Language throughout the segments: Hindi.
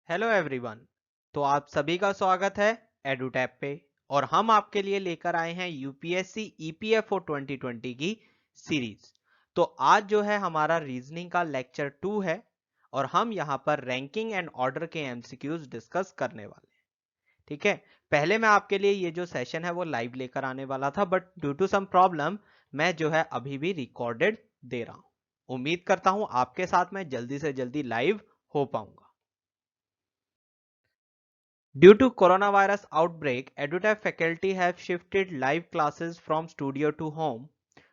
Hello everyone. तो आप सभी का स्वागत है एडुटैप पे। और हम आपके लिए लेकर आए हैं यूपीएससी ईपीएफओ 2020 की सीरीज। तो आज जो है हमारा रीजनिंग का लेक्चर 2 है और हम यहाँ पर रैंकिंग एंड ऑर्डर के एमसीक्यूज डिस्कस करने वाले हैं। ठीक है, पहले मैं आपके लिए ये जो सेशन है वो लाइव लेकर आने वाला था, but due to some problem मैं जो है अभी भी रिकॉर्डेड दे रहा हूं। उम्मीद करता हूं आपके साथ मैं जल्दी से जल्दी लाइव हो पाऊंगा। Due to coronavirus outbreak, EduTech faculty have shifted live classes from studio to home.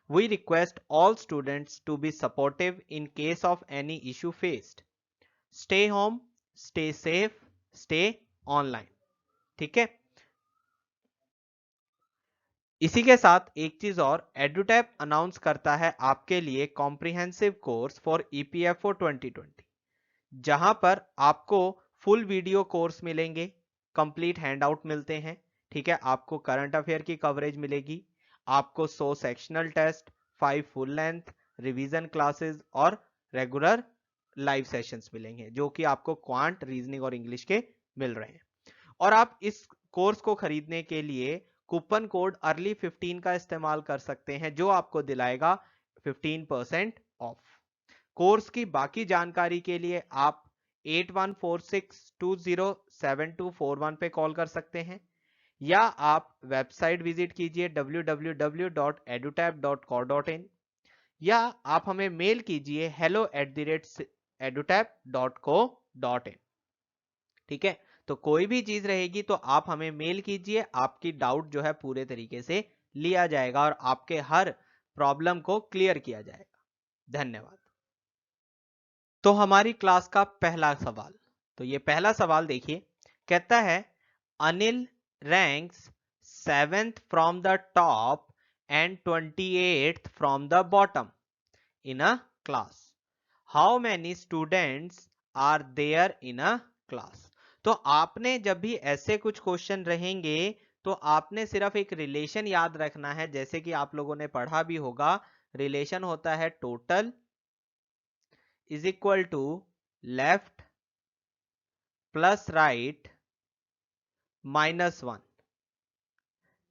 We request all students to be supportive in case of any issue faced. Stay home, stay safe, stay online. ठीक है, इसी के साथ एक चीज और, एडुटैप अनाउंस करता है आपके लिए कॉम्प्रिहेंसिव कोर्स फॉर ईपीएफओ 2020, जहां पर आपको फुल वीडियो कोर्स मिलेंगे, कंप्लीट हैंडआउट मिलते हैं। ठीक है, आपको करंट अफेयर की कवरेज मिलेगी, आपको 100 sectional test, 5 full length revision classes और रेगुलर लाइव सेशंस मिलेंगे, जो कि आपको क्वांट, रीजनिंग और इंग्लिश के मिल रहे हैं। और आप इस कोर्स को खरीदने के लिए कूपन कोड अर्ली15 का इस्तेमाल कर सकते हैं, जो आपको दिलाएगा 15% ऑफ। कोर्स की बाकी जानकारी के लिए आप 8146207241 पे कॉल कर सकते हैं, या आप वेबसाइट विजिट कीजिए www.edutap.co.in, या आप हमें मेल कीजिए hello@edutap.co.in। ठीक है, तो कोई भी चीज रहेगी तो आप हमें मेल कीजिए, आपकी डाउट जो है पूरे तरीके से लिया जाएगा और आपके हर प्रॉब्लम को क्लियर किया जाएगा। धन्यवाद। तो हमारी क्लास का पहला सवाल, तो ये पहला सवाल देखिए, कहता है Anil ranks 7th from the top and 28th from the bottom in a class. How many students are there in a class. तो आपने जब भी ऐसे कुछ क्वेश्चन रहेंगे तो आपने सिर्फ एक रिलेशन याद रखना है, जैसे कि आप लोगों ने पढ़ा भी होगा। रिलेशन होता है total is equal to left plus right -1।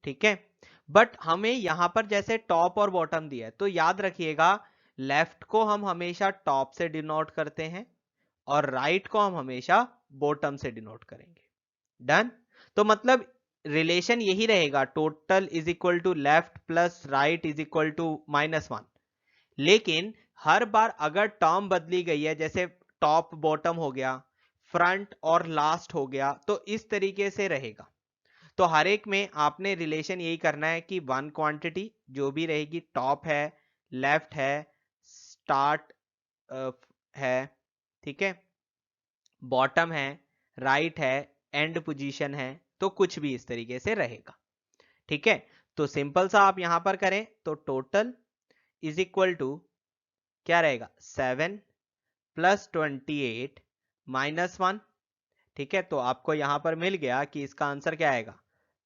ठीक है, बट हमें यहां पर जैसे टॉप और बॉटम दिया है, तो याद रखिएगा लेफ्ट को हम हमेशा टॉप से डिनोट करते हैं और राइट को हम हमेशा बॉटम से डिनोट करेंगे। डन। तो मतलब रिलेशन यही रहेगा, total is equal to left plus right is equal to -1। लेकिन हर बार अगर टर्म बदली गई है, जैसे टॉप बॉटम हो गया, फ्रंट और लास्ट हो गया, तो इस तरीके से रहेगा। तो हर एक में आपने रिलेशन यही करना है कि वन क्वांटिटी जो भी रहेगी, टॉप है, लेफ्ट है, स्टार्ट है, ठीक है, बॉटम है, राइट है, एंड पोजीशन है, तो कुछ भी इस तरीके से रहेगा। ठीक है, तो सिंपल सा आप यहां पर करें तो टोटल इज इक्वल टू क्या रहेगा, 7 प्लस 28 -1। ठीक है, तो आपको यहां पर मिल गया कि इसका आंसर क्या आएगा,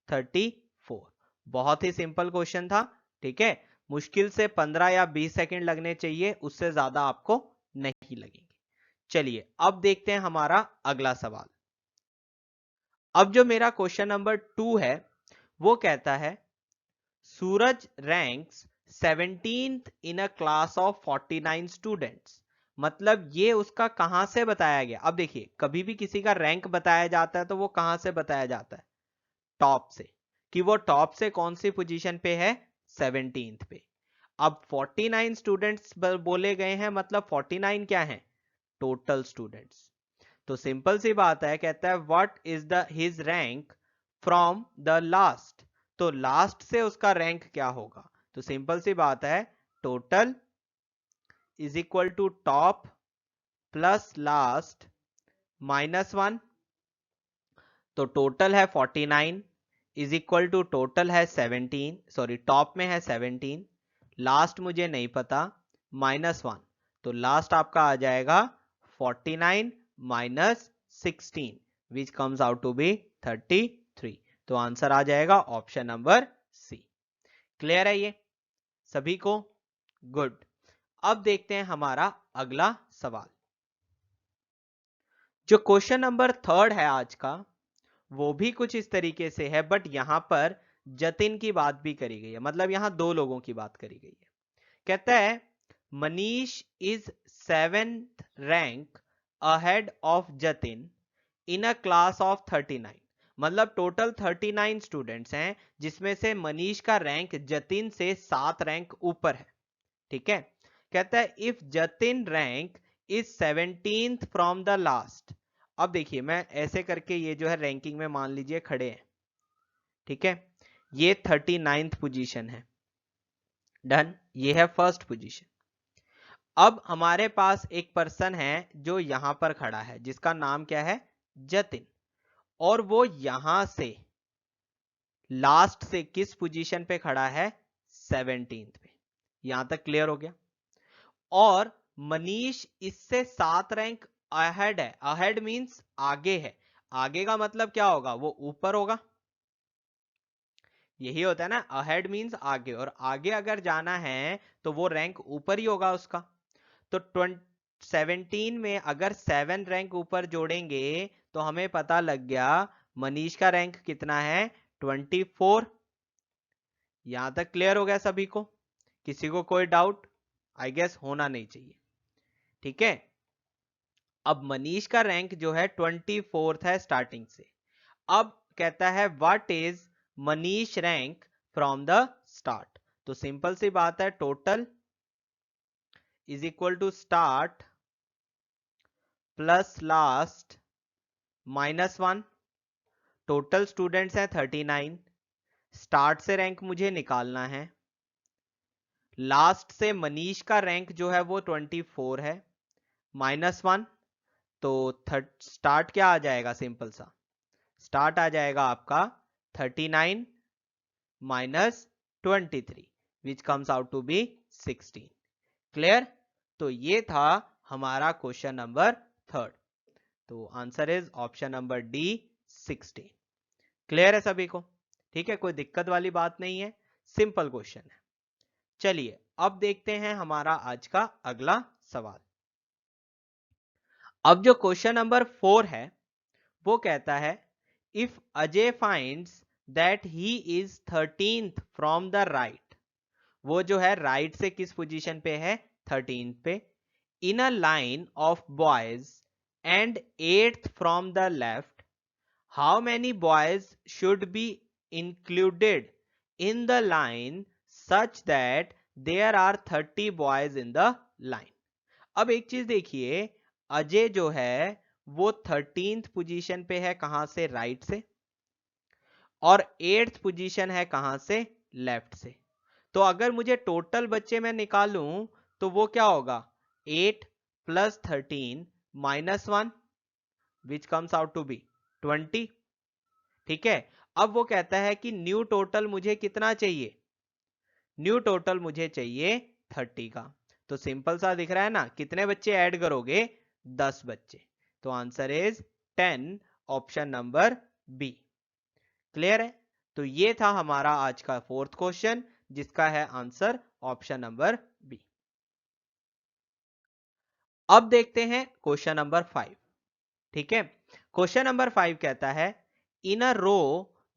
34। बहुत ही सिंपल क्वेश्चन था। ठीक है, मुश्किल से 15 या 20 सेकंड लगने चाहिए, उससे ज्यादा आपको नहीं लगेंगे। चलिए अब देखते हैं हमारा अगला सवाल। अब जो मेरा क्वेश्चन नंबर 2 है वो कहता है Suraj ranks 17th in a class of 49 students. मतलब ये उसका कहां से बताया गया। अब देखिए, कभी भी किसी का रैंक बताया जाता है तो वो कहां से बताया जाता है, टॉप से, कि वो टॉप से कौन सी पोजीशन पे है, 17th पे। अब 49 स्टूडेंट्स बोले गए हैं, मतलब 49 क्या है, टोटल स्टूडेंट्स। तो सिंपल सी बात है, कहता है what is the his rank from the last. तो लास्ट से उसका रैंक क्या होगा। तो सिंपल सी बात है, total is equal to top plus last -1। तो टोटल है 49 इज इक्वल टू टोटल है 17, सॉरी टॉप में है 17, लास्ट मुझे नहीं पता, -1। तो लास्ट आपका आ जाएगा 49 minus 16 which comes out to be 33। तो आंसर आ जाएगा ऑप्शन नंबर सी। क्लियर है ये सभी को, गुड। अब देखते हैं हमारा अगला सवाल। जो क्वेश्चन नंबर 3 है आज का, वो भी कुछ इस तरीके से है, बट यहां पर जतिन की बात भी करी गई है, मतलब यहां दो लोगों की बात करी गई है। कहता है Manish is 7th rank ahead of Jatin in a class of 39। मतलब टोटल 39 स्टूडेंट्स हैं, जिसमें से मनीष का रैंक जतिन से 7 रैंक ऊपर है। ठीक है, कहता है if Jatin rank is 17th from the last. अब देखिए मैं ऐसे करके ये जो है रैंकिंग में मान लीजिए खड़े हैं। ठीक है, ये 39th पोजीशन है, डन, ये है फर्स्ट पोजीशन। अब हमारे पास एक पर्सन है जो यहां पर खड़ा है, जिसका नाम क्या है, जतिन, और वो यहां से लास्ट से किस पोजीशन पे खड़ा है, 17th पे। यहां तक क्लियर हो गया। और मनीष इससे 7 रैंक अहेड है। अहेड मींस आगे है। आगे का मतलब क्या होगा, वो ऊपर होगा, यही होता है ना, अहेड मींस आगे, और आगे अगर जाना है तो वो रैंक ऊपर ही होगा उसका। तो 17 में अगर 7 रैंक ऊपर जोड़ेंगे तो हमें पता लग गया मनीष का रैंक कितना है, 24। यहां तक क्लियर हो गया सभी को, किसी को कोई डाउट आई गेस होना नहीं चाहिए। ठीक है, अब मनीष का रैंक जो है 24th है स्टार्टिंग से। अब कहता है what is Manish rank from the start. तो सिंपल सी बात है, total is equal to start plus last -1। Total students हैं 39, स्टार्ट से रैंक मुझे निकालना है, लास्ट से मनीष का रैंक जो है वो 24 है, -1। तो स्टार्ट क्या आ जाएगा, सिंपल सा स्टार्ट आ जाएगा आपका 39 minus 23 which comes out to be 16। Clear. तो ये था हमारा क्वेश्चन नंबर 3। तो answer is option number D 16। Clear है सभी को। ठीक है, कोई दिक्कत वाली बात नहीं है, सिंपल क्वेश्चन है। चलिए अब देखते हैं हमारा आज का अगला सवाल। अब जो क्वेश्चन नंबर 4 है वो कहता है if Ajay finds that he is 13th from the right. वो जो है राइट से किस पोजीशन पे है, 13th पे, in a line of boys and 8th from the left, how many boys should be included in the line such that there are 30 boys in the line. अब एक चीज देखिए, अजय जो है वो 13th पोजीशन पे है, कहां से, राइट से, और 8th पोजीशन है कहां से, लेफ्ट से। तो अगर मुझे टोटल बच्चे मैं निकालूं तो वो क्या होगा, 8 plus 13 -1 which comes out to be 20। ठीक है, अब वो कहता है कि न्यू टोटल मुझे कितना चाहिए, न्यू टोटल मुझे चाहिए 30 का। तो सिंपल सा दिख रहा है ना, कितने बच्चे ऐड करोगे, 10 बच्चे। तो answer is 10, option number B. Clear है। तो ये था हमारा आज का 4th क्वेश्चन, जिसका है आंसर ऑप्शन नंबर बी। अब देखते हैं क्वेश्चन नंबर 5। ठीक है, क्वेश्चन नंबर 5 कहता है in a row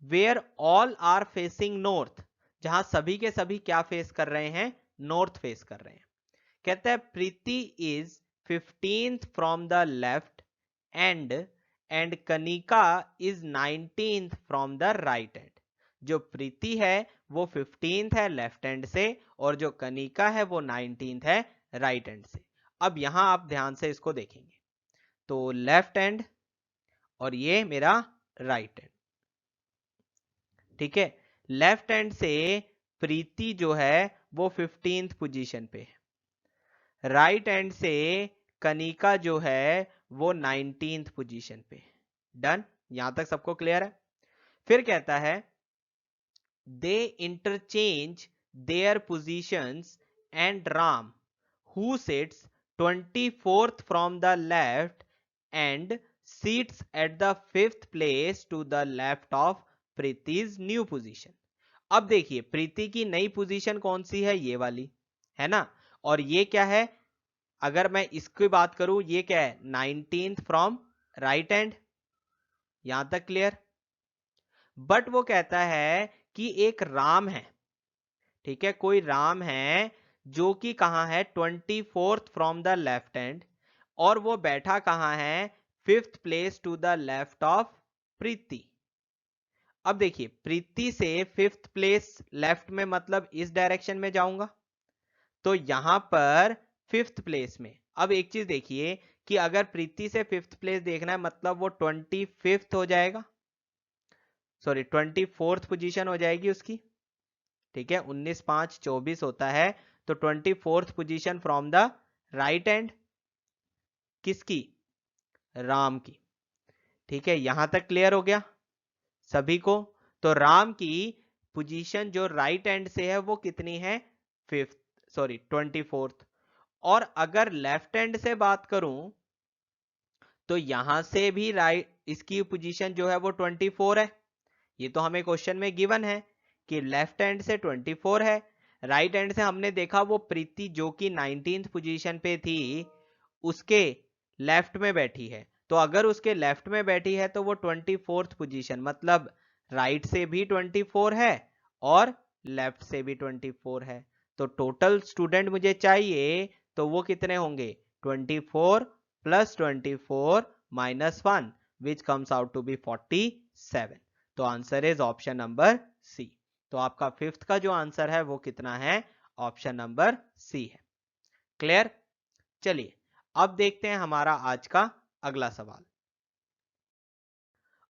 where all are facing north. जहां सभी के सभी क्या फेस कर रहे हैं, नॉर्थ फेस कर रहे हैं। कहता है Preeti is 15th from the left and Kanika is 19th from the right end. जो प्रीति है वो 15th है लेफ्ट हैंड से, और जो कनिका है वो 19th है राइट हैंड से। अब यहां आप ध्यान से इसको देखेंगे तो लेफ्ट हैंड और ये मेरा राइट हैंड। ठीक है, लेफ्ट हैंड से प्रीति जो है वो 15th पोजीशन पे है, राइट हैंड से कनिका जो है वो 19th पोजीशन पे। डन, यहां तक सबको क्लियर है। फिर कहता है they interchange their positions and Ram who sits 24th from the left and seats at the 5th place to the left of Preeti's new position. अब देखिए प्रीति की नई पोजीशन कौन सी है, ये वाली है ना, और ये क्या है, अगर मैं इसकी बात करूं ये क्या है, 19th फ्रॉम राइट हैंड, यहां तक क्लियर। बट वो कहता है कि एक राम है, ठीक है, कोई राम है जो कि कहां है 24th from the left hand, और वो बैठा कहां है 5th place to the left of Preeti. अब देखिए प्रीति से 5th प्लेस लेफ्ट में मतलब इस डायरेक्शन में जाऊंगा, तो यहां पर 5th प्लेस में, अब एक चीज देखिए कि अगर प्रीति से 5th प्लेस देखना है मतलब वो 25th हो जाएगा, सॉरी 24th पोजीशन हो जाएगी उसकी, ठीक है, 19 5 24 होता है, तो 24th position from the right hand, किसकी, राम की, ठीक है, यहां तक क्लियर हो गया सभी को। तो राम की पोजीशन जो राइट हैंड से है वो कितनी है 5th, सॉरी 24th। और अगर लेफ्ट हैंड से बात करूं तो यहां से भी राइट इसकी पोजीशन जो है वो 24 है, ये तो हमें क्वेश्चन में गिवन है कि लेफ्ट हैंड से 24 है, राइट हैंड से हमने देखा वो प्रीति जो कि 19th पोजीशन पे थी उसके लेफ्ट में बैठी है, तो अगर उसके लेफ्ट में बैठी है तो वो 24th पोजीशन मतलब राइट से भी 24 है और लेफ्ट से भी 24 है, तो टोटल स्टूडेंट मुझे चाहिए तो वो कितने होंगे 24 plus 24 minus 1 which comes out to be 47। तो answer is option number C. तो आपका 5th का जो आंसर है वो कितना है, ऑप्शन नंबर सी है। क्लियर। चलिए अब देखते हैं हमारा आज का अगला सवाल।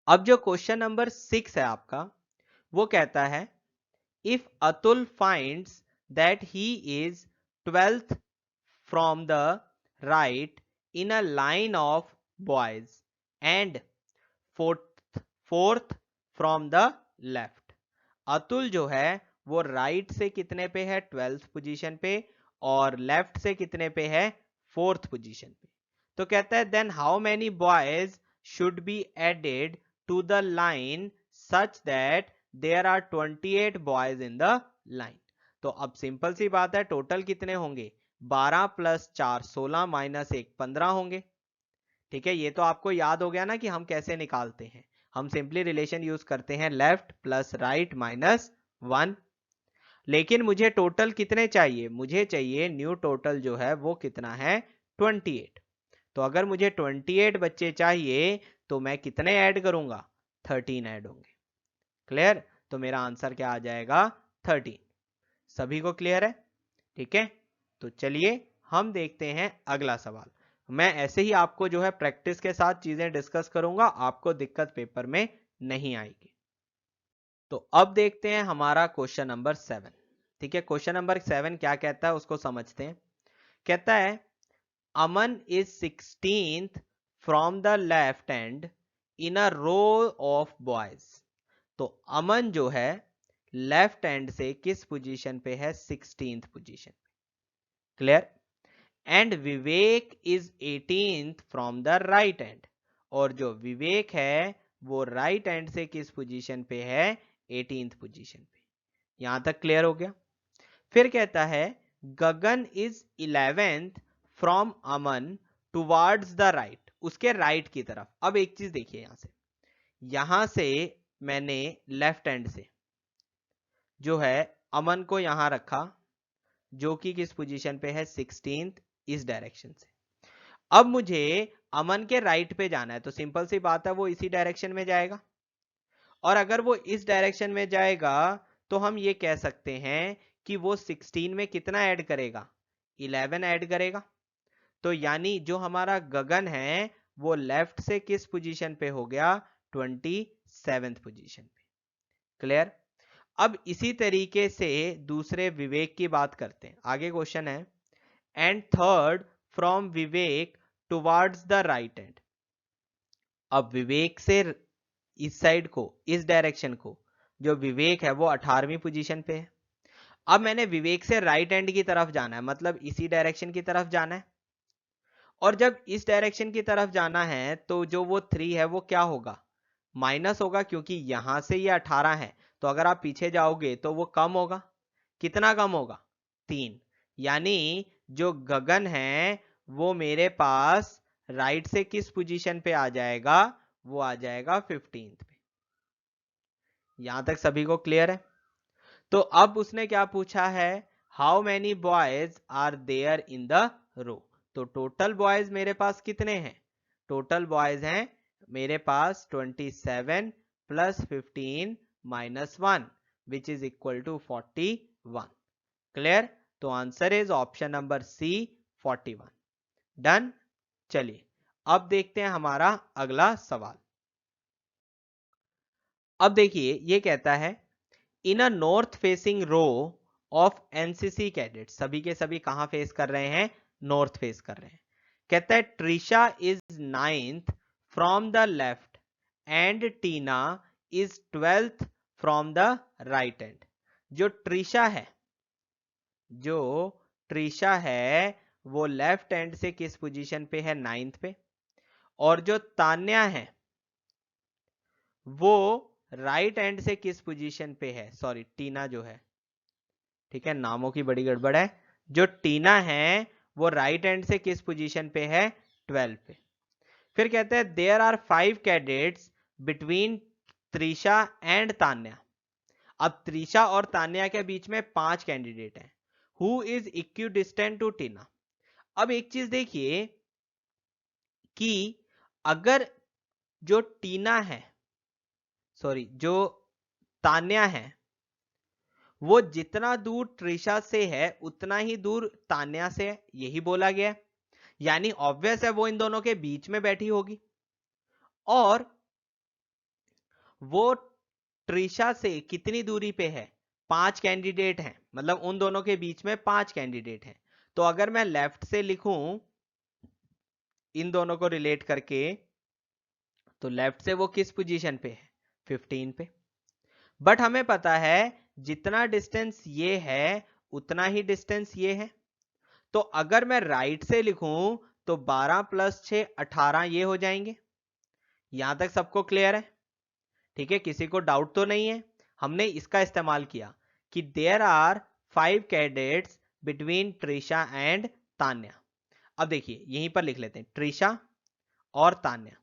अब जो क्वेश्चन नंबर 6 है आपका, वो कहता है if Atul finds that he is 12th from the right in a line of boys and fourth from the left. Atul जो है वो राइट से कितने पे है 12th पोजीशन पे और लेफ्ट से कितने पे है 4th पोजीशन पे। तो कहता है then how many boys should be added to the line such that there are 28 boys in the line. तो अब सिंपल सी बात है, टोटल कितने होंगे 12 प्लस 4 16 माइनस 1 15 होंगे, ठीक है। ये तो आपको याद हो गया ना कि हम कैसे निकालते हैं, हम सिंपली रिलेशन यूज करते हैं लेफ्ट प्लस राइट माइनस 1। लेकिन मुझे टोटल कितने चाहिए, मुझे चाहिए न्यू टोटल जो है वो कितना है 28। तो अगर मुझे 28 बच्चे चाहिए तो मैं कितने ऐड करूंगा 13 ऐड होंगे। क्लियर। तो मेरा आंसर क्या आ जाएगा 13। सभी को क्लियर है, ठीक है। तो चलिए हम देखते हैं अगला सवाल। मैं ऐसे ही आपको जो है प्रैक्टिस के साथ चीजें डिस्कस करूंगा, आपको दिक्कत पेपर में नहीं आएगी। तो अब देखते हैं हमारा क्वेश्चन नंबर 7, ठीक है। क्वेश्चन नंबर 7 क्या कहता है उसको समझते हैं। कहता है Aman is 16th from the left hand in a row of boys. तो अमन जो है लेफ्ट हैंड से किस पोजीशन पे है 16th पोजीशन पे। Clear. And Vivek is 18th from the right hand, और जो विवेक है वो राइट हैंड से किस पोजीशन पे है 18th पोजीशन पे। यहां तक क्लियर हो गया। फिर कहता है Gagan is 11th from Aman towards the right, उसके राइट की तरफ। अब एक चीज देखिए, यहां से मैंने लेफ्ट हैंड से जो है अमन को यहां रखा जो कि किस पोजीशन पे है 16th इस डायरेक्शन से। अब मुझे अमन के राइट पे जाना है, तो सिंपल सी बात है वो इसी डायरेक्शन में जाएगा, और अगर वो इस डायरेक्शन में जाएगा तो हम ये कह सकते हैं कि वो 16 में कितना ऐड करेगा 11 ऐड करेगा। तो यानी जो हमारा गगन है वो लेफ्ट से किस पोजीशन पे हो गया 27th पोजीशन पे। क्लियर। अब इसी तरीके से दूसरे विवेक की बात करते हैं। आगे क्वेश्चन है and third from Vivek towards the right hand. अब विवेक से इस साइड को, इस डायरेक्शन को, जो विवेक है वो 18वीं पोजीशन पे है। अब मैंने विवेक से राइट हैंड की तरफ जाना है, मतलब इसी डायरेक्शन की तरफ जाना है, और जब इस डायरेक्शन की तरफ जाना है तो जो वो 3 है वो क्या होगा माइनस होगा, क्योंकि यहां से ये 18 है, तो अगर आप पीछे जाओगे तो वो कम होगा। कितना कम होगा 3। यानी जो गगन है वो मेरे पास राइट से किस पोजीशन पे आ जाएगा, वो आ जाएगा 15th पे। यहां तक सभी को क्लियर है? तो अब उसने क्या पूछा है, how many boys are there in the row. तो टोटल बॉयज मेरे पास कितने हैं, टोटल बॉयज हैं मेरे पास 27 plus 15 minus 1 which is equal to 41। Clear? तो answer is option number C 41। Done. चलिए अब देखते हैं हमारा अगला सवाल। अब देखिए ये कहता है in a north facing row of NCC cadet, सभी के सभी कहां फेस कर रहे हैं, नॉर्थ फेस कर रहे हैं। कहता है Trisha is 9th from the left and Tina is 12th from the right end. जो ट्रिशा है वो लेफ्ट एंड से किस पोजीशन पे है, 9th पे, और जो तान्या है वो राइट एंड से किस पोजीशन पे है, सॉरी टीना जो है, ठीक है नामों की बड़ी गड़बड़ है, जो टीना है वो राइट एंड से किस पोजीशन पे है, 12 पे। फिर कहते हैं there are 5 cadets between Trisha and Tanya. अब त्रिशा और तान्या के बीच में 5 कैंडिडेट हैं। हु इज इक्विडिस्टेंट टू टीना। अब एक चीज देखिए कि अगर जो टीना है, सॉरी जो तान्या है, वो जितना दूर त्रिशा से है उतना ही दूर तान्या से है, यही बोला गया है। यानी ऑब्वियस है वो इन दोनों के बीच में बैठी होगी, और वो त्रिशा से कितनी दूरी पे है, 5 कैंडिडेट हैं, मतलब उन दोनों के बीच में 5 कैंडिडेट हैं। तो अगर मैं लेफ्ट से लिखूं इन दोनों को रिलेट करके, तो लेफ्ट से वो किस पोजीशन पे है, 15 पे। बट हमें पता है जितना डिस्टेंस ये है उतना ही डिस्टेंस ये है। तो अगर मैं राइट से लिखूं तो 12 प्लस 6 18 ये हो जाएंगे। यहां तक सबको क्लियर है? ठीक है, किसी को डाउट तो नहीं है? हमने इसका इस्तेमाल किया कि there are 5 cadets between Trisha and Tanya. अब देखिए यहीं पर लिख लेते हैं ट्रिशा और तान्या,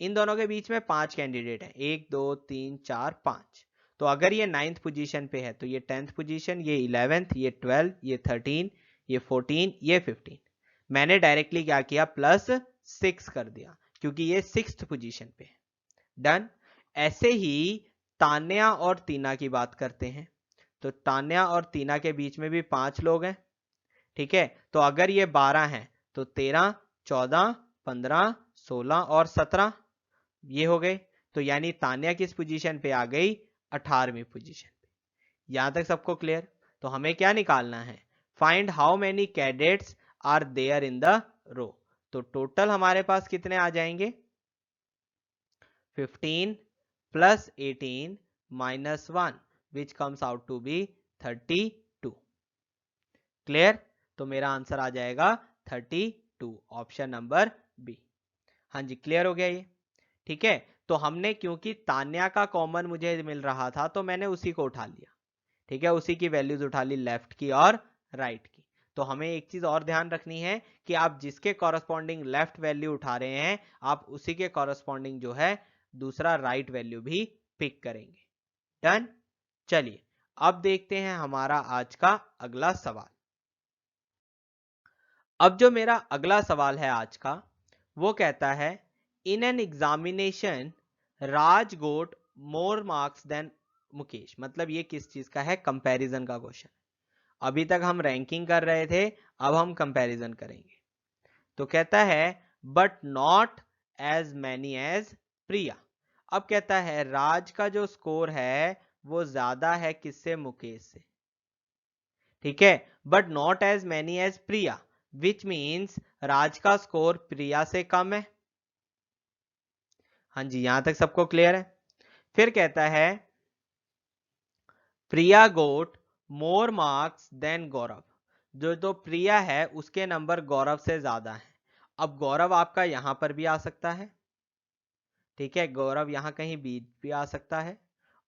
इन दोनों के बीच में 5 कैंडिडेट हैं, 1 2 3 4 5। तो अगर ये 9th पोजीशन पे है तो ये 10th पोजीशन, ये 11th, ये 12, ये 13, ये 14, ये 15। मैंने डायरेक्टली क्या किया, प्लस 6 कर दिया क्योंकि ये 6th पोजीशन पे है। डन। ऐसे ही तान्या और तीना की बात करते हैं। तो तान्या और तीना के बीच में भी 5 लोग हैं, ठीक है। तो अगर ये 12 हैं तो 13 14 15 16 और 17 ये हो गए। तो यानी तान्या किस पोजीशन पे आ गई, 18वीं पोजीशन पे। यहां तक सबको क्लियर? तो हमें क्या निकालना है, find how many cadets are there in the row. तो टोटल हमारे पास कितने आ जाएंगे, 15 plus 18 minus 1 which comes out to be 32। Clear? तो मेरा आंसर आ जाएगा 32, ऑप्शन नंबर बी। हाँ जी क्लियर हो गया ये? ठीक है, तो हमने क्योंकि तान्या का कॉमन मुझे मिल रहा था तो मैंने उसी को उठा लिया, ठीक है, उसी की वैल्यूज उठा ली, लेफ्ट की और राइट की। तो हमें एक चीज और ध्यान रखनी है कि आप जिसके कॉरस्पॉन्डिंग लेफ्ट वैल्यू उठा रहे हैं आप उसी के कॉरस्पॉन्डिंग जो है दूसरा राइट वैल्यू भी पिक करेंगे। डन। चलिए अब देखते हैं हमारा आज का अगला सवाल। अब जो मेरा अगला सवाल है आज का वो कहता है in an examination Raj got more marks than Mukesh. मतलब ये किस चीज का है, कंपैरिजन का क्वेश्चन। अभी तक हम रैंकिंग कर रहे थे, अब हम कंपैरिजन करेंगे। तो कहता है but not as many as Priya. अब कहता है राज का जो स्कोर है वो ज्यादा है किससे, मुकेश से, ठीक है, but not as many as Priya which means Raj का स्कोर प्रिया से कम है। हाँ जी यहां तक सबको क्लियर है? फिर कहता है प्रिया गोट मोर मार्क्स देन गौरव। जो तो प्रिया है उसके नंबर गौरव से ज्यादा है। अब गौरव आपका यहां पर भी आ सकता है, ठीक है, गौरव यहां कहीं बीच भी आ सकता है,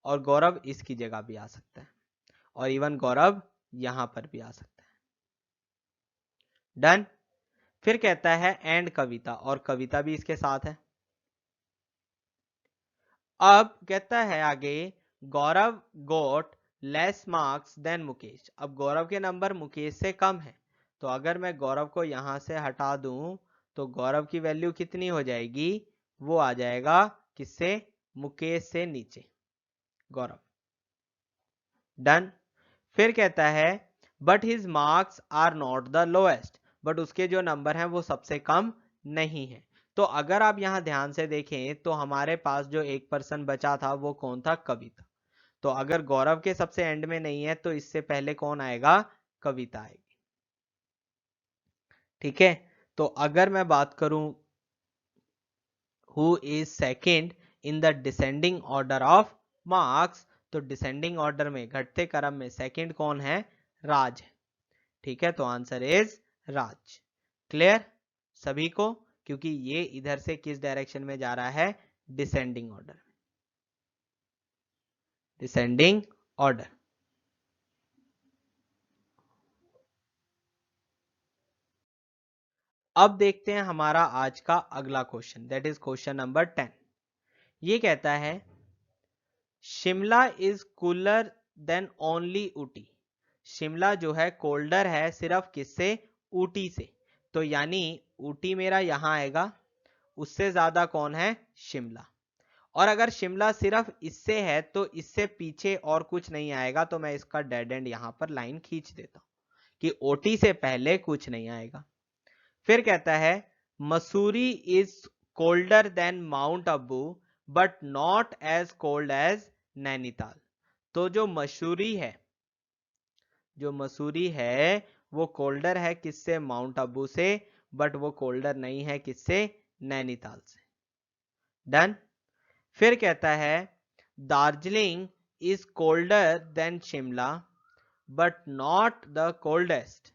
और गौरव इसकी जगह भी आ सकता है, और इवन गौरव यहां पर भी आ सकता है। डन। फिर कहता है एंड कविता, और कविता भी इसके साथ है। अब कहता है आगे गौरव गोट लेस मार्क्स देन मुकेश। अब गौरव के नंबर मुकेश से कम है, तो अगर मैं गौरव को यहां से हटा दूं तो गौरव की वैल्यू कितनी हो जाएगी, वो आ जाएगा किससे, मुकेश से नीचे, गौरव। डन। फिर कहता है but his marks are not the lowest, but उसके जो नंबर हैं वो सबसे कम नहीं है। तो अगर आप यहां ध्यान से देखें तो हमारे पास जो एक पर्सन बचा था वो कौन था, कविता। तो अगर गौरव के सबसे एंड में नहीं है तो इससे पहले कौन आएगा, कविता आएगी। ठीक है, तो अगर मैं बात करूं who is second in the descending order of marks, तो डिसेंडिंग ऑर्डर में घटते क्रम में सेकेंड कौन है, राज है। ठीक है, तो आंसर इज राज। क्लियर सभी को, क्योंकि ये इधर से किस डायरेक्शन में जा रहा है, डिसेंडिंग ऑर्डर, डिसेंडिंग ऑर्डर। अब देखते हैं हमारा आज का अगला question, that is question number 10। ये कहता है Shimla is cooler than only Ooty. Shimla जो है कोल्डर है सिर्फ किससे, ऊटी से। तो यानी ऊटी मेरा यहां आएगा, उससे ज्यादा कौन है, शिमला। और अगर शिमला सिर्फ इससे है तो इससे पीछे और कुछ नहीं आएगा, तो मैं इसका डेड एंड यहां पर लाइन खींच देता हूं कि ओटी से पहले कुछ नहीं आएगा। फिर कहता है Mussoorie is colder than Mount Abu but not as cold as Nainital. तो जो मसूरी है, जो मसूरी है वो कोल्डर है किससे, माउंट अबू से, बट वो कोल्डर नहीं है किससे, नैनीताल से। डन। फिर कहता है Darjeeling is colder than Shimla but not the coldest,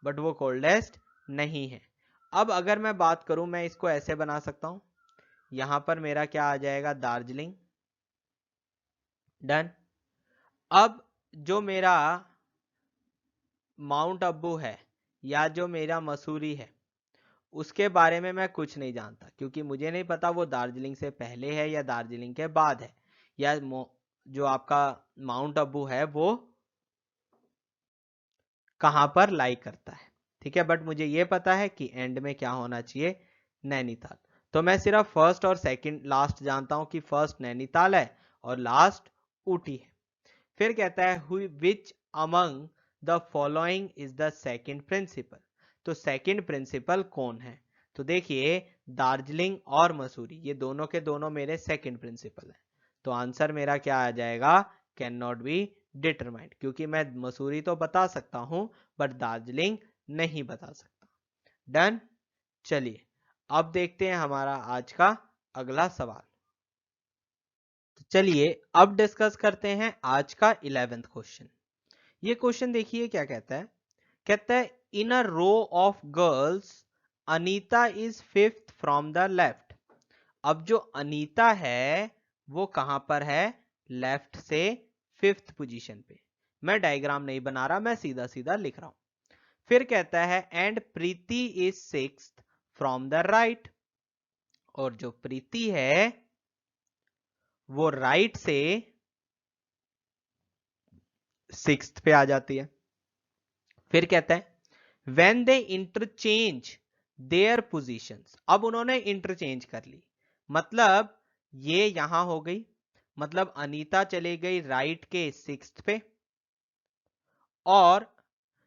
but वो कोल्डेस्ट नहीं है। अब अगर मैं बात करूं, मैं इसको ऐसे बना सकता हूं, यहां पर मेरा क्या आ जाएगा, दार्जिलिंग। डन। अब जो मेरा माउंट अबू है या जो मेरा मसूरी है उसके बारे में मैं कुछ नहीं जानता, क्योंकि मुझे नहीं पता वो दार्जिलिंग से पहले है या दार्जिलिंग के बाद है, या जो आपका माउंट अबू है वो कहां पर लाई करता है। ठीक है, बट मुझे ये पता है कि एंड में क्या होना चाहिए, नैनीताल। तो मैं सिर्फ फर्स्ट और सेकंड लास्ट जानता हूं कि फर्स्ट नैनीताल है और लास्ट ऊटी है। फिर कहता है which among the following is the second principal. तो सेकंड प्रिंसिपल कौन है, तो देखिए दार्जिलिंग और मसूरी ये दोनों के दोनों मेरे सेकंड प्रिंसिपल हैं। तो आंसर मेरा क्या आ जाएगा, कैन नॉट बी डिटरमाइंड, क्योंकि मैं मसूरी तो बता सकता हूं बट दार्जिलिंग नहीं बता सकता। डन। चलिए अब देखते हैं हमारा आज का अगला सवाल। तो चलिए अब डिस्कस करते हैं आज का 11th क्वेश्चन। ये क्वेश्चन देखिए क्या कहता है, कहता है in a row of girls Anita is fifth from the left. अब जो अनीता है वो कहां पर है, लेफ्ट से फिफ्थ पोजीशन पे। मैं डायग्राम नहीं बना रहा, मैं सीधा सीधा लिख रहा हूं। फिर कहता है and Preeti is sixth from the right. और जो प्रीति है वो राइट से सिक्स्थ पे आ जाती है। फिर कहता है when they interchange their positions. अब उन्होंने इंटरचेंज कर ली, मतलब ये यहां हो गई, मतलब अनीता चली गई राइट के सिक्स्थ पे और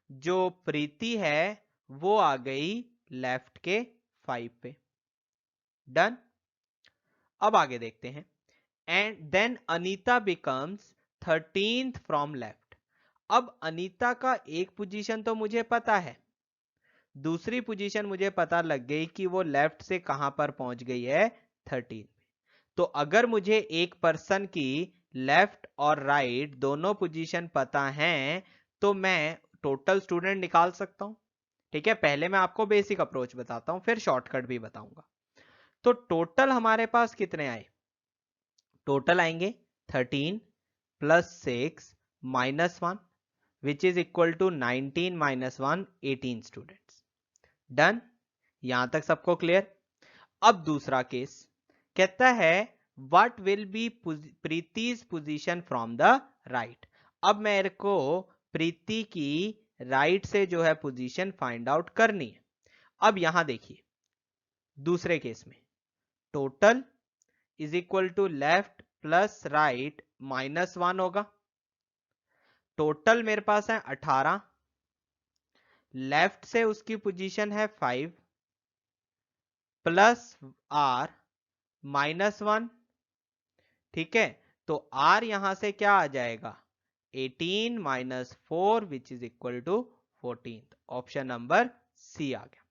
जो प्रीति है वो आ गई लेफ्ट के 5 पे। डन। अब आगे देखते हैं and then Anita becomes 13th from left. अब अनीता का एक पोजीशन तो मुझे पता है, दूसरी पोजीशन मुझे पता लग गई कि वो लेफ्ट से कहां पर पहुंच गई है, 13 में। तो अगर मुझे एक पर्सन की लेफ्ट और राइट दोनों पोजीशन पता हैं तो मैं टोटल स्टूडेंट निकाल सकता हूं। ठीक है, पहले मैं आपको बेसिक अप्रोच बताता हूं फिर शॉर्टकट भी बताऊंगा। तो टोटल हमारे पास कितने आए, टोटल आएंगे 13 plus 6 minus 1 which is equal to 19 minus 1 18 students. Done. यहां तक सबको क्लियर। अब दूसरा केस कहता है what will be Preeti's position from the right. अब मेरे को प्रीति की राइट से जो है पोजीशन फाइंड आउट करनी है। अब यहां देखिए दूसरे केस में total is equal to left plus right -1 होगा। टोटल मेरे पास है 18, लेफ्ट से उसकी पोजीशन है 5 प्लस r -1। ठीक है, तो r यहां से क्या आ जाएगा 18 - 4 which is equal to 14। Option number C आ गया।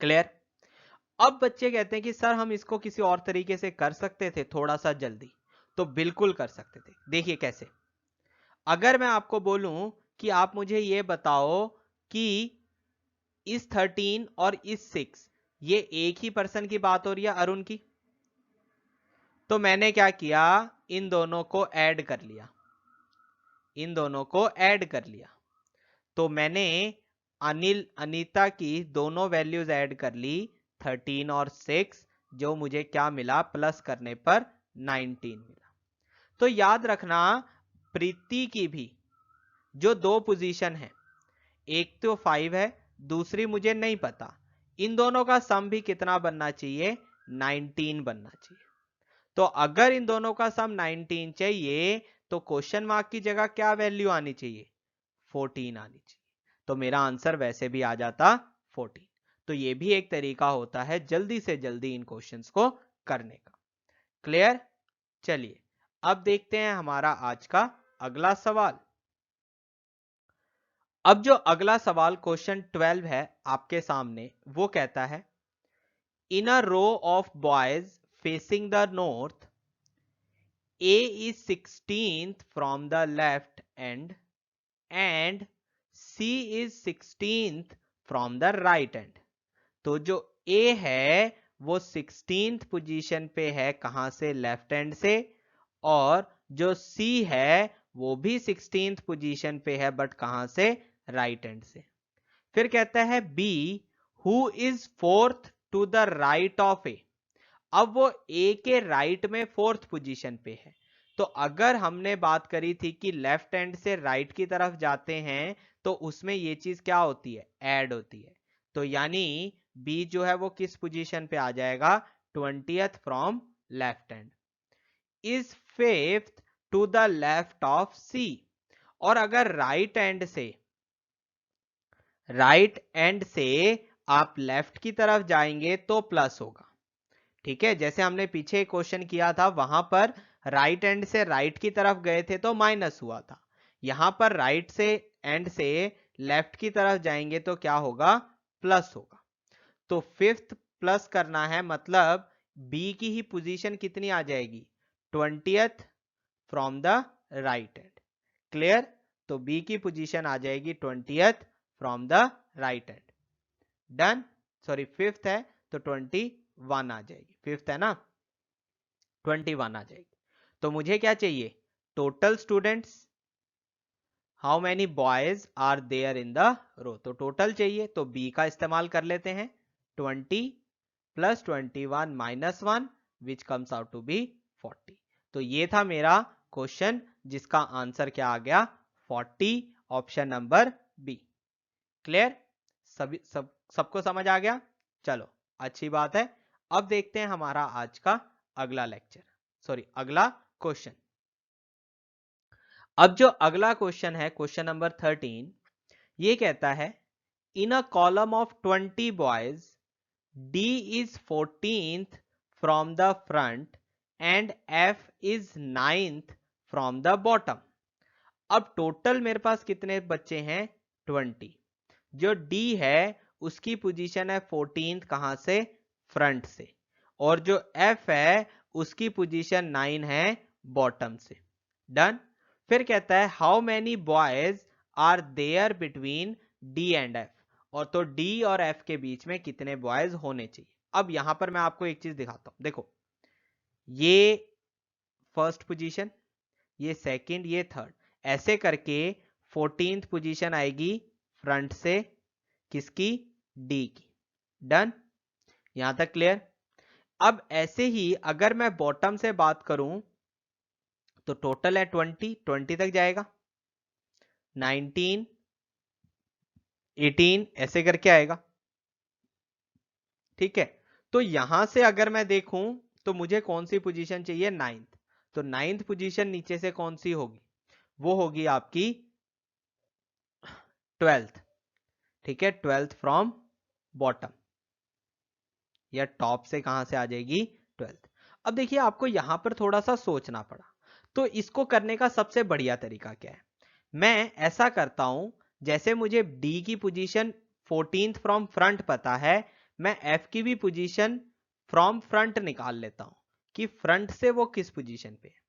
क्लियर। अब बच्चे कहते हैं कि सर हम इसको किसी और तरीके से कर सकते थे थोड़ा सा जल्दी। तो बिल्कुल कर सकते थे। देखिए कैसे। अगर मैं आपको बोलूं कि आप मुझे ये बताओ कि इस 13 और इस 6 ये एक ही पर्सन की बात हो रही है, अरुण की। तो मैंने क्या किया, इन दोनों को ऐड कर लिया, इन दोनों को ऐड कर लिया। तो मैंने अनिल अनीता की दोनों वैल्यूज ऐड कर ली 13 और 6, जो मुझे क्या मिला प्लस करने पर 19 मिला। तो याद रखना प्रीति की भी जो दो पोजीशन है, एक तो 5 है, दूसरी मुझे नहीं पता, इन दोनों का सम भी कितना बनना चाहिए 19 बनना चाहिए। तो अगर इन दोनों का सम 19 चाहिए तो क्वेश्चन मार्क की जगह क्या वैल्यू आनी चाहिए 14 आनी चाहिए। तो मेरा आंसर वैसे भी आ जाता 14। तो ये भी एक तरीका होता है जल्दी से जल्दी इन क्वेश्चंस को करने का। क्लियर। चलिए अब देखते हैं हमारा आज का अगला सवाल। अब जो अगला सवाल क्वेश्चन 12 है आपके सामने, वो कहता है in a row of boys facing the north A is 16th from the left end and C is 16th from the right end। तो जो A है वो 16th पोजीशन पे है, कहां से लेफ्ट एंड से, और जो C है वो भी 16th पोजीशन पे है बट कहां से राइट एंड से। फिर कहता है B who is fourth to the right of A। अब वो ए के राइट में फोर्थ पोजीशन पे है। तो अगर हमने बात करी थी कि लेफ्ट हैंड से राइट की तरफ जाते हैं तो उसमें ये चीज क्या होती है ऐड होती है। तो यानी बी जो है वो किस पोजीशन पे आ जाएगा 20th from left hand, is fifth to the left of C. और अगर राइट एंड से आप लेफ्ट की तरफ जाएंगे तो प्लस होगा। ठीक है, जैसे हमने पीछे क्वेश्चन किया था वहां पर राइट एंड से राइट की तरफ गए थे तो माइनस हुआ था। यहां पर राइट से एंड से लेफ्ट की तरफ जाएंगे तो क्या होगा प्लस होगा। तो फिफ्थ प्लस करना है, मतलब बी की ही पोजीशन कितनी आ जाएगी 20th from the right and. Clear. तो बी की पोजीशन आ जाएगी 20th from the right and. Done. Sorry fifth है तो 21 आ जाएगी, फिफ्थ है ना 21 आ जाएगी। तो मुझे क्या चाहिए total students, how many boys are there in the row. तो टोटल चाहिए तो बी का इस्तेमाल कर लेते हैं 20 plus 21 -1 which comes out to be 40। तो ये था मेरा क्वेश्चन जिसका आंसर क्या आ गया 40, ऑप्शन नंबर बी। क्लियर। सबको समझ आ गया। चलो अच्छी बात है। अब देखते हैं हमारा आज का अगला लेक्चर, सॉरी अगला क्वेश्चन। अब जो अगला क्वेश्चन है क्वेश्चन नंबर 13, ये कहता है in a column of 20 boys D is 14th from the front and F is 9th from the bottom। अब टोटल मेरे पास कितने बच्चे हैं 20। जो D है उसकी पोजीशन है 14th, कहां से फ्रंट से, और जो F है उसकी पोजीशन 9 है बॉटम से। डन। फिर कहता है how many boys are there between D and F। और तो D और F के बीच में कितने बॉयज होने चाहिए। अब यहां पर मैं आपको एक चीज दिखाता हूं, देखो ये फर्स्ट पोजीशन, ये सेकंड, ये थर्ड, ऐसे करके 14th पोजीशन आएगी फ्रंट से किसकी D की। डन, यहां तक क्लियर। अब ऐसे ही अगर मैं बॉटम से बात करूं तो टोटल है 20 तक जाएगा, 19 18 ऐसे करके आएगा। ठीक है, तो यहां से अगर मैं देखूं तो मुझे कौन सी पोजीशन चाहिए, 9th। तो 9th पोजीशन नीचे से कौन सी होगी, वो होगी आपकी 12th। ठीक है, 12th फ्रॉम बॉटम, या टॉप से कहां से आ जाएगी, 12th। अब देखिए आपको यहां पर थोड़ा सा सोचना पड़ा, तो इसको करने का सबसे बढ़िया तरीका क्या है, मैं ऐसा करता हूं, जैसे मुझे डी की पोजीशन 14th फ्रॉम फ्रंट पता है, मैं एफ की भी पोजीशन फ्रॉम फ्रंट निकाल लेता हूं कि फ्रंट से वो किस पोजीशन पे है।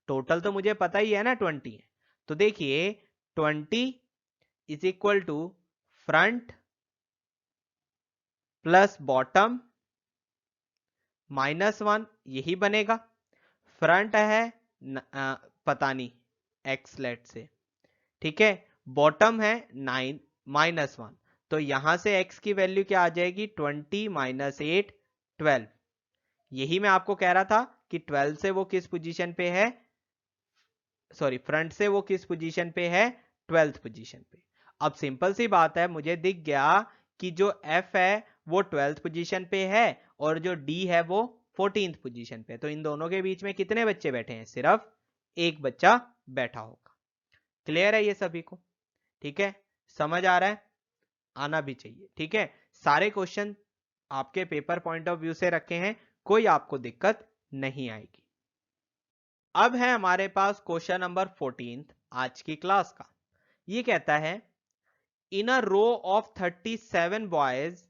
टोटल तो मुझे पता ही है ना 20 है, तो देखिए 20 is equal to front plus bottom -1, यही बनेगा। फ्रंट है पता नहीं एक्स लेट से, ठीक है, बॉटम है 9 -1, तो यहां से x की वैल्यू क्या आ जाएगी, 20 - 8 12। यही मैं आपको कह रहा था कि 12 से वो किस पोजीशन पे है, सॉरी फ्रंट से वो किस पोजीशन पे है, 12th पोजीशन पे। अब सिंपल सी बात है, मुझे दिख गया कि जो f है वो 12th पोजीशन पे है और जो d है वो 14th पोजीशन पे। तो इन दोनों के बीच में कितने बच्चे बैठे हैं, सिर्फ एक बच्चा बैठा होगा। क्लियर है ये सभी को, ठीक है, समझ आ रहा है, आना भी चाहिए। ठीक है, सारे क्वेश्चन आपके पेपर पॉइंट ऑफ व्यू से रखे हैं, कोई आपको दिक्कत नहीं आएगी। अब है हमारे पास क्वेश्चन नंबर 14 आज की क्लास का। ये कहता है in a row of 37 boys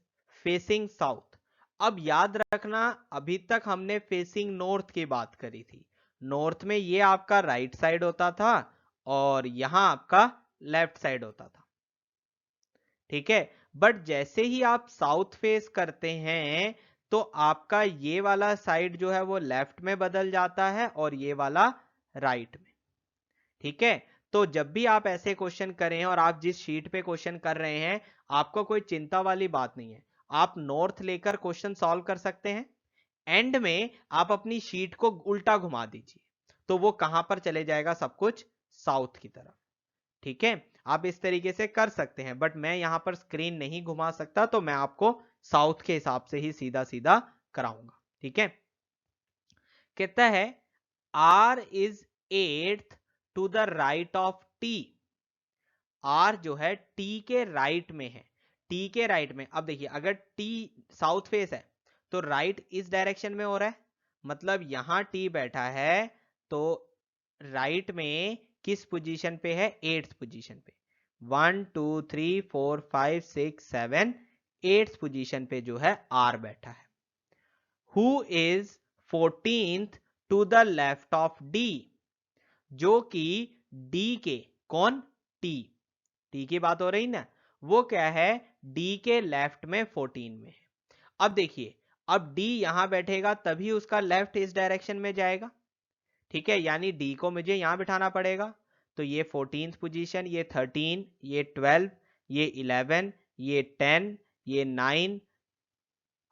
facing south. अब याद रखना, अभी तक हमने फेसिंग नॉर्थ की बात करी थी। नॉर्थ में ये आपका राइट साइड होता था और यहां आपका लेफ्ट साइड होता था। ठीक है, बट जैसे ही आप साउथ फेस करते हैं तो आपका ये वाला साइड जो है वो लेफ्ट में बदल जाता है और ये वाला राइट में। ठीक है, तो जब भी आप ऐसे क्वेश्चन करें और आप जिस शीट पे क्वेश्चन कर रहे हैं, आपको कोई चिंता वाली बात नहीं है, आप नॉर्थ लेकर क्वेश्चन सॉल्व कर सकते हैं। एंड में आप अपनी शीट को उल्टा घुमा दीजिए तो वो कहां पर चले जाएगा, सब कुछ साउथ की तरफ। ठीक है, आप इस तरीके से कर सकते हैं, बट मैं यहां पर स्क्रीन नहीं घुमा सकता, तो मैं आपको साउथ के हिसाब से ही सीधा सीधा कराऊंगा। ठीक है, कहता है R is 8th to the right of T। R जो है T के राइट में है, T के राइट में। अब देखिए अगर T साउथ फेस है तो राइट इस डायरेक्शन में हो रहा है, मतलब यहां T बैठा है तो राइट में किस पोजीशन पे है, 8th पोजीशन पे। 1 2 3 4 5 6 7 8th पोजीशन पे जो है R बैठा है। Who is 14th to the left of D, जो कि D के, कौन, T की बात हो रही ना, वो क्या है, D के लेफ्ट में 14 में है। अब देखिए, अब D यहां बैठेगा तभी उसका लेफ्ट इस डायरेक्शन में जाएगा। ठीक है, यानी D को मुझे यहां बिठाना पड़ेगा, तो ये 14th पोजीशन, ये 13, ये 12, ये 11, ये 10, ये 9,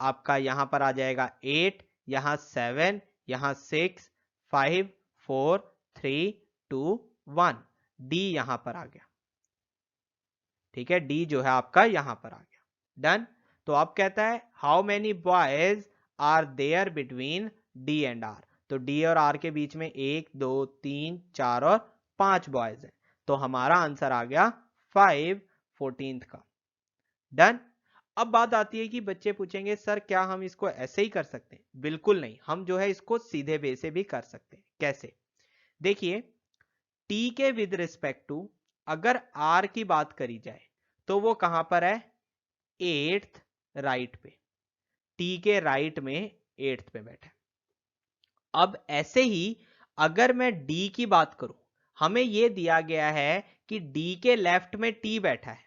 आपका यहां पर आ जाएगा 8, यहां 7, यहां 6 5 4 3 2 1, D यहां पर आ गया। ठीक है, डी जो है आपका यहां पर आ गया। डन, तो अब कहता है how many boys are there between D and R. तो डी और आर के बीच में 1 2 3 4 और 5 बॉयज हैं, तो हमारा आंसर आ गया 5 14th का। डन। अब बात आती है कि बच्चे पूछेंगे सर क्या हम इसको ऐसे ही कर सकते हैं, बिल्कुल नहीं, हम जो है इसको सीधे वे से भी कर सकते हैं। कैसे, देखिए टी के विद रिस्पेक्ट टू अगर आर की बात करी जाए तो वो कहां पर है, 8th राइट पे, टी के राइट में 8th पे बैठा। अब ऐसे ही अगर मैं डी की बात करूं, हमें यह दिया गया है कि डी के लेफ्ट में टी बैठा है,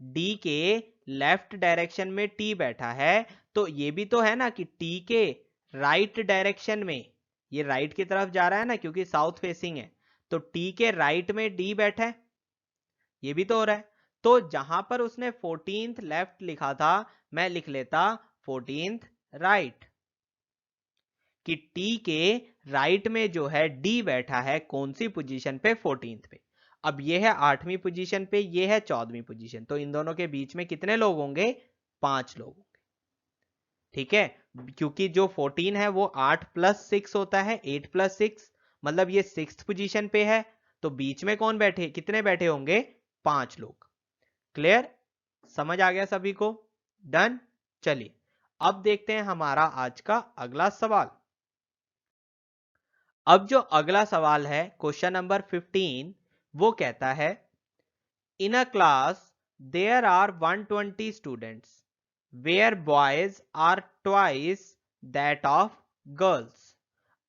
डी के लेफ्ट डायरेक्शन में टी बैठा है, तो ये भी तो है ना कि टी के राइट डायरेक्शन में, ये राइट की तरफ जा रहा है ना क्योंकि साउथ फेसिंग है, तो टी के राइट में डी बैठा है, ये भी तो हो रहा है। तो जहां पर उसने 14th लेफ्ट लिखा था मैं लिख लेता 14th राइट, कि टी के राइट में जो है डी बैठा है कौन सी पोजीशन पे, 14th पे। अब ये है 8वीं पोजीशन पे, ये है 14वीं पोजीशन, तो इन दोनों के बीच में कितने लोग होंगे, 5 लोग होंगे। ठीक है, क्योंकि जो 14 है वो 8 + 6 होता है, 8 + 6 मतलब ये 6th पोजीशन पे है, तो बीच में कौन बैठे, कितने बैठे होंगे, 5 लोग। क्लियर, समझ आ गया सभी को, डन। चलिए अब देखते हैं हमारा आज का अगला सवाल। अब जो अगला सवाल है क्वेश्चन नंबर 15, वो कहता है in a class there are 120 students where boys are twice that of girls.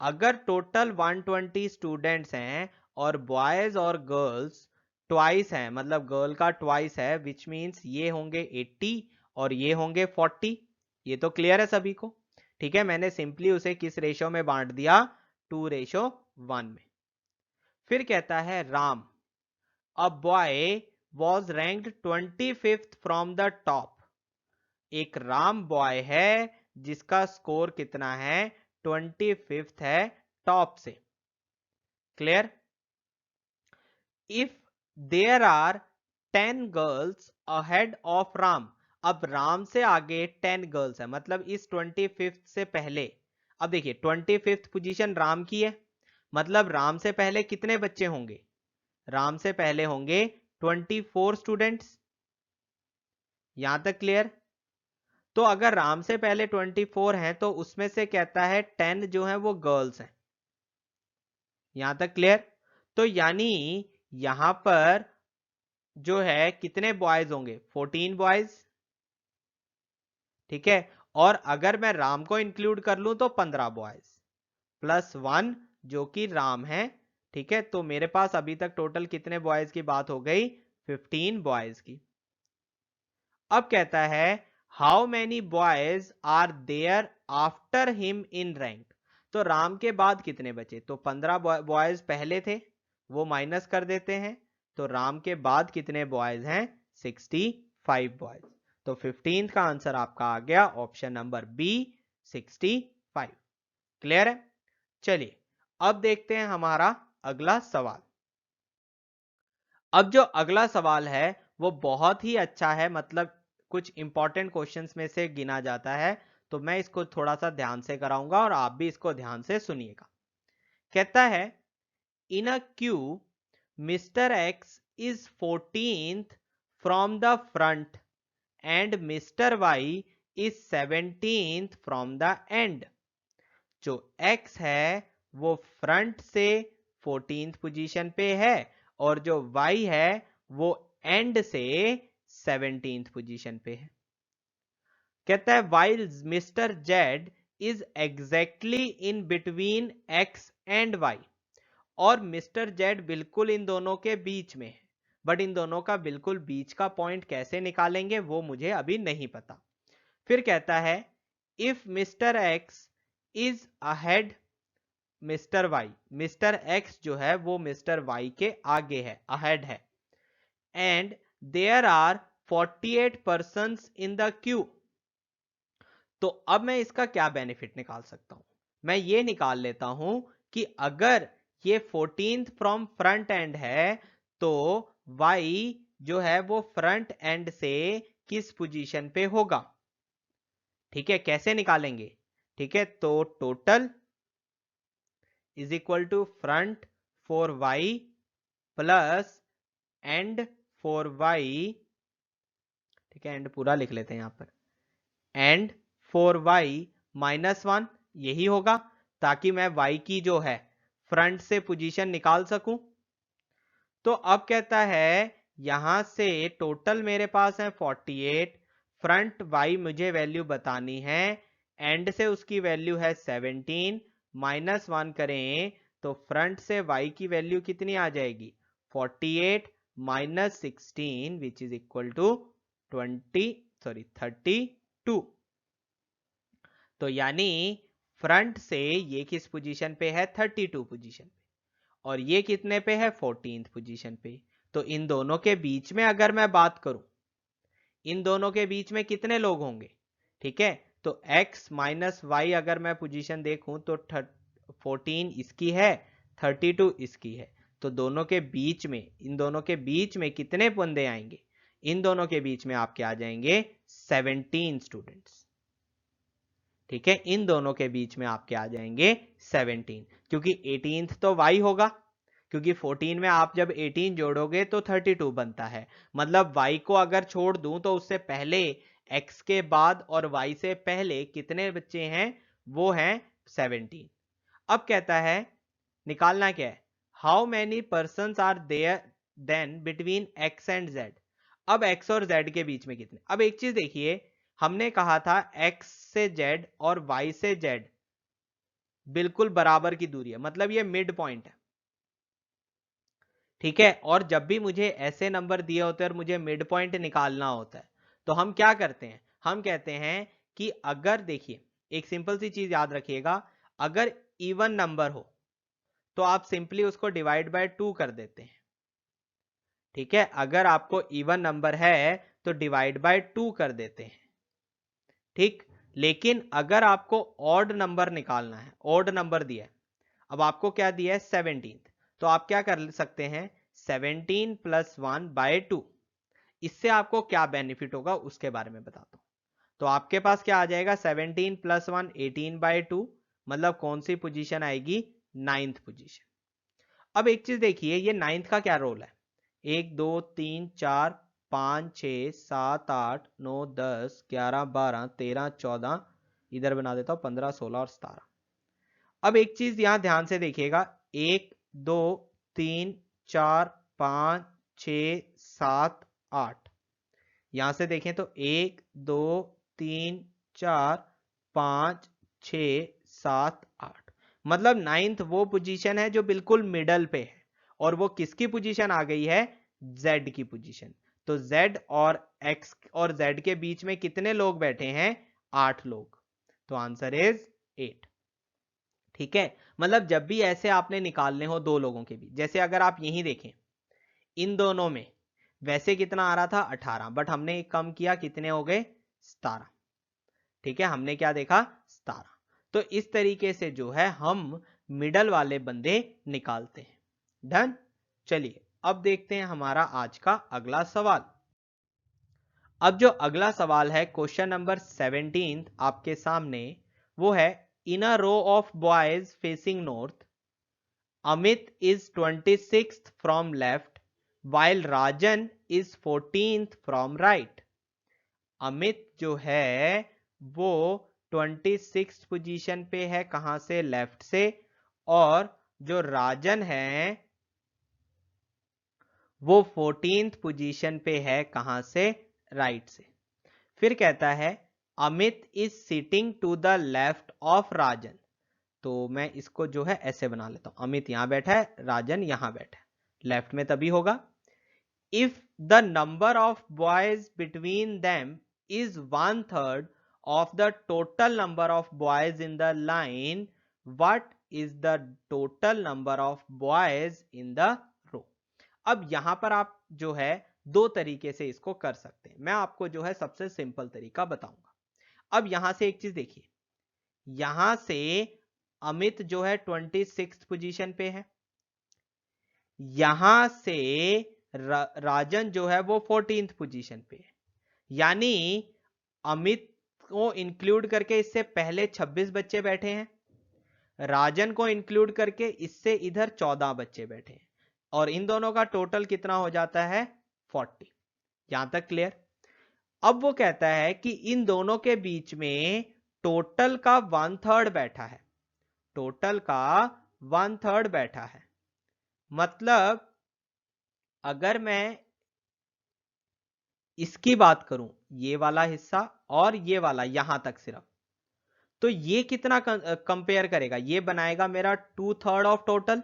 अगर टोटल 120 स्टूडेंट्स हैं और बॉयज और गर्ल्स ट्वाइस हैं, मतलब गर्ल का ट्वाइस है, विच मीन्स ये होंगे 80 और ये होंगे 40। ये तो क्लियर है सभी को। ठीक है, मैंने सिंपली उसे किस रेशो में बांट दिया, 2:1 में। फिर कहता है Ram, a boy was ranked 25th from the top. एक राम बॉय है जिसका स्कोर कितना है, 25th है टॉप से। Clear, if there are 10 girls ahead of Ram. अब राम से आगे 10 गर्ल्स है, मतलब इस 25th से पहले। अब देखिए 25th पोजीशन राम की है, मतलब राम से पहले कितने बच्चे होंगे, राम से पहले होंगे 24 स्टूडेंट्स। यहां तक क्लियर। तो अगर राम से पहले 24 हैं तो उसमें से कहता है 10 जो है वो गर्ल्स हैं। यहां तक क्लियर। तो यानी यहां पर जो है कितने बॉयज होंगे, 14 बॉयज। ठीक है, और अगर मैं राम को इंक्लूड कर लूं तो 15 बॉयज +1 जो कि राम है। ठीक है, तो मेरे पास अभी तक टोटल कितने बॉयज की बात हो गई, 15 बॉयज की। अब कहता है how many boys are there after him in rank. तो राम के बाद कितने बचे, तो 15 बॉयज पहले थे, वो माइनस कर देते हैं, तो राम के बाद कितने बॉयज हैं, 65 बॉयज। तो 15 का आंसर आपका आ गया ऑप्शन नंबर बी, 65। क्लियर है। चलिए अब देखते हैं हमारा अगला सवाल। अब जो अगला सवाल है वो बहुत ही अच्छा है, मतलब कुछ इंपॉर्टेंट क्वेश्चंस में से गिना जाता है, तो मैं इसको थोड़ा सा ध्यान से कराऊंगा और आप भी इसको ध्यान से सुनिएगा। कहता है in a queue mister X is 14th from the front and mister Y is 17th from the end. जो x है वो फ्रंट से 14th पोजीशन पे है और जो y है वो एंड से 17th पोजीशन पे है। कहता है while mister Z is exactly in between x and y। और मिस्टर जेड बिल्कुल इन दोनों के बीच में है, बट इन दोनों का बिल्कुल बीच का पॉइंट कैसे निकालेंगे वो मुझे अभी नहीं पता। फिर कहता है if mister X is ahead mister Y, mister X जो है वो मिस्टर वाई के आगे है, अहेड है, and there are 48 persons in the queue. तो अब मैं इसका क्या बेनिफिट निकाल सकता हूं, मैं ये निकाल लेता हूं कि अगर ये 14th फ्रॉम फ्रंट एंड है तो y जो है वो फ्रंट एंड से किस पोजीशन पे होगा। ठीक है, कैसे निकालेंगे, ठीक है, तो total is equal to front for y plus and for y। ठीक है, एंड पूरा लिख लेते हैं यहां पर, एंड फॉर y -1, यही होगा ताकि मैं y की जो है फ्रंट से पोजीशन निकाल सकूं। तो अब कहता है यहां से टोटल मेरे पास है 48, फ्रंट y मुझे वैल्यू बतानी है, एंड से उसकी वैल्यू है 17, -1 करें तो फ्रंट से y की वैल्यू कितनी आ जाएगी, 48 - 16 विच इज इक्वल टू 32। तो यानी फ्रंट से ये किस पोजीशन पे है, 32 पोजीशन पे, और ये कितने पे है, 14th पोजीशन पे। तो इन दोनों के बीच में अगर मैं बात करूं, इन दोनों के बीच में कितने लोग होंगे, ठीक है। तो x माइनस वाई अगर मैं पोजीशन देखूं तो 14 इसकी है, 32 इसकी है। तो दोनों के बीच में, इन दोनों के बीच में कितने बंदे आएंगे, इन दोनों के बीच में आपके आ जाएंगे 17 स्टूडेंट्स, ठीक है। इन दोनों के बीच में आपके आ जाएंगे 17, क्योंकि 18th तो y होगा, क्योंकि 14 में आप जब 18 जोड़ोगे तो 32 बनता है। मतलब y को अगर छोड़ दूं तो उससे पहले, x के बाद और y से पहले कितने बच्चे हैं, वो हैं 17। अब कहता है निकालना क्या है, how many person are there then between x and z। अब x और z के बीच में कितने। अब एक चीज देखिए, हमने कहा था x से z और y से z बिल्कुल बराबर की दूरी है, मतलब ये मिड पॉइंट है, ठीक है। और जब भी मुझे ऐसे नंबर दिए होते हैं और मुझे मिड पॉइंट निकालना होता है तो हम क्या करते हैं, हम कहते हैं कि अगर, देखिए एक सिंपल सी चीज याद रखिएगा, अगर इवन नंबर हो तो आप सिंपली उसको डिवाइड बाय 2 कर देते हैं, ठीक है। अगर आपको इवन नंबर है तो डिवाइड बाय 2 कर देते हैं, ठीक। लेकिन अगर आपको ऑड नंबर निकालना है, ऑड नंबर दिया है, अब आपको क्या दिया है 17, तो आप क्या कर सकते हैं 17 प्लस 1 बाय 2। इससे आपको क्या बेनिफिट होगा उसके बारे में बताता हूं। तो आपके पास क्या आ जाएगा 17 प्लस 1 18 बाय 2, मतलब कौन सी पोजीशन आएगी, 9th पोजीशन। अब एक चीज देखिए, ये 9th का क्या रोल है, 1 2 3 4 5 6 7 8 9 10 11 12 13 14, इधर बना देता हूं 15 16 और 17। अब एक चीज यहां ध्यान से देखिएगा, 1 2 3 4 5 6 7 8, यहां से देखें तो 1 2 3 4 5 6 7 8, मतलब 9th वो पोजीशन है जो बिल्कुल मिडल पे है, और वो किसकी पोजीशन आ गई है, z की पोजीशन। तो z और x और z के बीच में कितने लोग बैठे हैं, 8 लोग। तो आंसर इज 8, ठीक है। मतलब जब भी ऐसे आपने निकालने हो दो लोगों के बीच, जैसे अगर आप यही देखें इन दोनों में, वैसे कितना आ रहा था 18, बट हमने कम किया, कितने हो गए 17, ठीक है। हमने क्या देखा 17। तो इस तरीके से जो है हम मिडल वाले बंदे निकालते हैं। डन। चलिए अब देखते हैं हमारा आज का अगला सवाल। अब जो अगला सवाल है क्वेश्चन नंबर 17 आपके सामने, वो है in a row of boys facing north, Amit is 26th from left while Rajan is 14th from right। Amit जो है वो 26th पोजीशन पे है, कहां से, लेफ्ट से, और जो राजन है वो 14th पोजीशन पे है, कहां से, राइट से। फिर कहता है Amit is sitting to the left of Rajan. तो मैं इसको जो है ऐसे बना लेता हूं, अमित यहां बैठा है, राजन यहां बैठा है, लेफ्ट में तभी होगा। If the number of boys between them is 1/3 of the total number of boys in the line, what is the total number of boys in the row. अब यहां पर आप जो है दो तरीके से इसको कर सकते हैं, मैं आपको जो है सबसे सिंपल तरीका बताऊंगा। अब यहां से एक चीज देखिए, यहां से अमित जो है 26th पोजीशन पे है, यहां से राजन जो है वो 14th पोजीशन पे है, यानी अमित को इंक्लूड करके इससे पहले 26 बच्चे बैठे हैं, राजन को इंक्लूड करके इससे इधर 14 बच्चे बैठे हैं, और इन दोनों का टोटल कितना हो जाता है 40। यहां तक क्लियर। अब वो कहता है कि इन दोनों के बीच में टोटल का 1/3 बैठा है, टोटल का 1/3 बैठा है। मतलब अगर मैं इसकी बात करूं, ये वाला हिस्सा और ये वाला यहां तक सिर्फ, तो ये कितना कंपेयर करेगा, ये बनाएगा मेरा 2/3 ऑफ टोटल,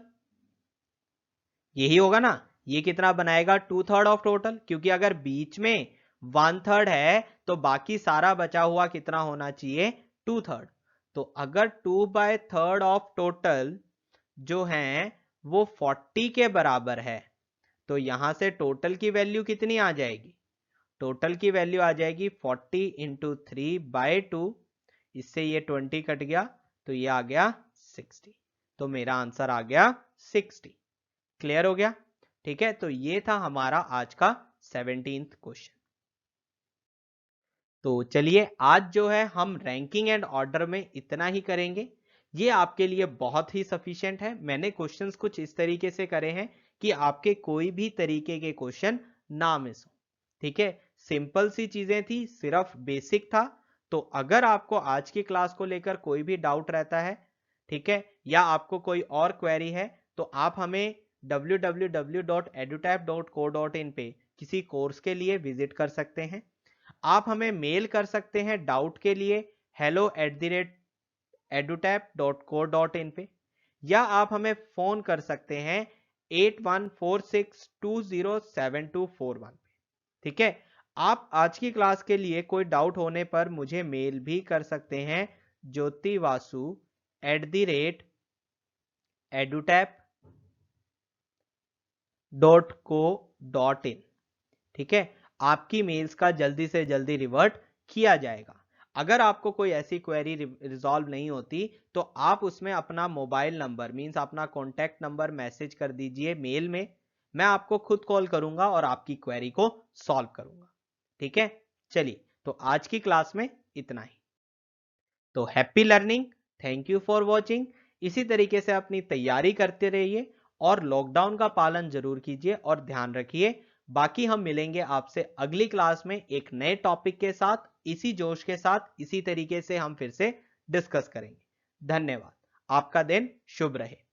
यही होगा ना। ये कितना बनाएगा 2/3 ऑफ टोटल, क्योंकि अगर बीच में 1/3 है तो बाकी सारा बचा हुआ कितना होना चाहिए 2/3। तो अगर 2/3 ऑफ टोटल जो है वो 40 के बराबर है, तो यहां से टोटल की वैल्यू कितनी आ जाएगी टोटल की वैल्यू आ जाएगी 40 इंटू 3/2, इससे ये 20 कट गया तो ये आ गया 60। तो मेरा आंसर आ गया 60। क्लियर हो गया? ठीक है, तो ये था हमारा आज का 17th क्वेश्चन। तो चलिए आज जो है हम रैंकिंग एंड ऑर्डर में इतना ही करेंगे। ये आपके लिए बहुत ही सफिशिएंट है। मैंने क्वेश्चंस कुछ इस तरीके से करे हैं कि आपके कोई भी तरीके के क्वेश्चन ना मिस हो। ठीक है, सिंपल सी चीजें थी, सिर्फ बेसिक था। तो अगर आपको आज की क्लास को लेकर कोई भी डाउट रहता है, ठीक है, या आपको कोई और क्वेरी है, तो आप हमें www.edutap.co.in पे किसी कोर्स के लिए विजिट कर सकते हैं। आप हमें मेल कर सकते हैं डाउट के लिए hello@edutap.co.in पे, या आप हमें फोन कर सकते हैं 8146207241 पे। ठीक है, आप आज की क्लास के लिए कोई डाउट होने पर मुझे मेल भी कर सकते हैं jyotivasu@edutap.co.in। ठीक है, आपकी मेल्स का जल्दी से जल्दी रिवर्ट किया जाएगा। अगर आपको कोई ऐसी क्वेरी रिजॉल्व नहीं होती तो आप उसमें अपना मोबाइल नंबर मींस अपना कॉन्टैक्ट नंबर मैसेज कर दीजिए मेल में, मैं आपको खुद कॉल करूंगा और आपकी क्वेरी को सॉल्व करूंगा। ठीक है, चलिए तो आज की क्लास में इतना ही। तो happy learning, thank you for watching. इसी तरीके से अपनी तैयारी करते रहिए और लॉकडाउन का पालन जरूर कीजिए और ध्यान रखिए। बाकी हम मिलेंगे आपसे अगली क्लास में एक नए टॉपिक के साथ, इसी जोश के साथ, इसी तरीके से हम फिर से डिस्कस करेंगे। धन्यवाद, आपका दिन शुभ रहे।